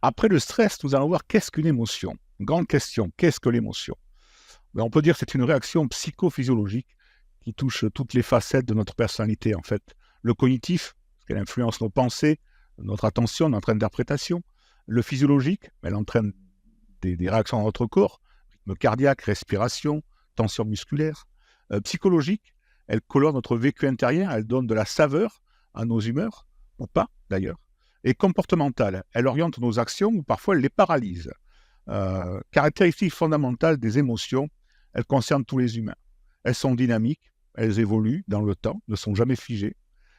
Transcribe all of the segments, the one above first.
Après le stress, nous allons voir qu'est-ce qu'une émotion. Grande question, qu'est-ce que l'émotion? On peut dire que c'est une réaction psychophysiologique qui touche toutes les facettes de notre personnalité, en fait. Le cognitif, parce qu'elle influence nos pensées, notre attention, notre interprétation. Le physiologique, elle entraîne des réactions dans notre corps, rythme cardiaque, respiration, tension musculaire. Psychologique, elle colore notre vécu intérieur, elle donne de la saveur à nos humeurs, ou pas d'ailleurs. Et comportementale, elle oriente nos actions ou parfois elle les paralyse. Caractéristique fondamentale des émotions, elles concernent tous les humains. Elles sont dynamiques, elles évoluent dans le temps, ne sont jamais figées.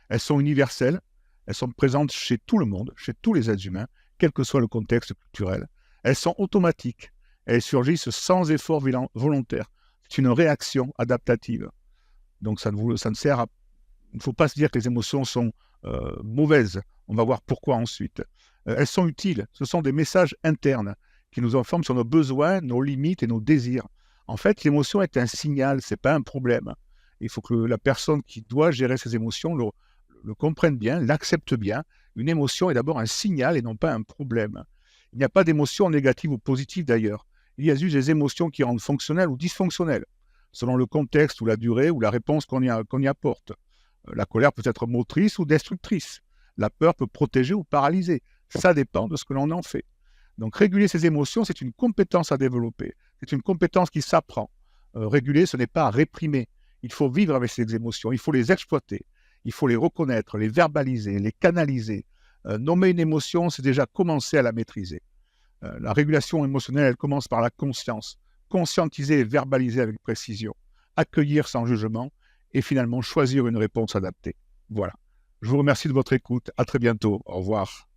Elles sont universelles, elles sont présentes chez tout le monde, chez tous les êtres humains, quel que soit le contexte culturel. Elles sont automatiques, elles surgissent sans effort volontaire. C'est une réaction adaptative. Donc ça ne sert à... Il ne faut pas se dire que les émotions sont mauvaises. On va voir pourquoi ensuite. Elles sont utiles. Ce sont des messages internes qui nous informent sur nos besoins, nos limites et nos désirs. En fait, l'émotion est un signal, ce n'est pas un problème. Il faut que la personne qui doit gérer ses émotions le comprenne bien, l'accepte bien. Une émotion est d'abord un signal et non pas un problème. Il n'y a pas d'émotion négative ou positive d'ailleurs. Il y a juste des émotions qui rendent fonctionnelles ou dysfonctionnelles, selon le contexte ou la durée ou la réponse qu'on y apporte. La colère peut être motrice ou destructrice. La peur peut protéger ou paralyser. Ça dépend de ce que l'on en fait. Donc réguler ses émotions, c'est une compétence à développer. C'est une compétence qui s'apprend. Réguler, ce n'est pas réprimer. Il faut vivre avec ces émotions, il faut les exploiter. Il faut les reconnaître, les verbaliser, les canaliser. Nommer une émotion, c'est déjà commencer à la maîtriser. La régulation émotionnelle, elle commence par la conscience. Conscientiser et verbaliser avec précision. Accueillir sans jugement et finalement choisir une réponse adaptée. Voilà. Je vous remercie de votre écoute. À très bientôt. Au revoir.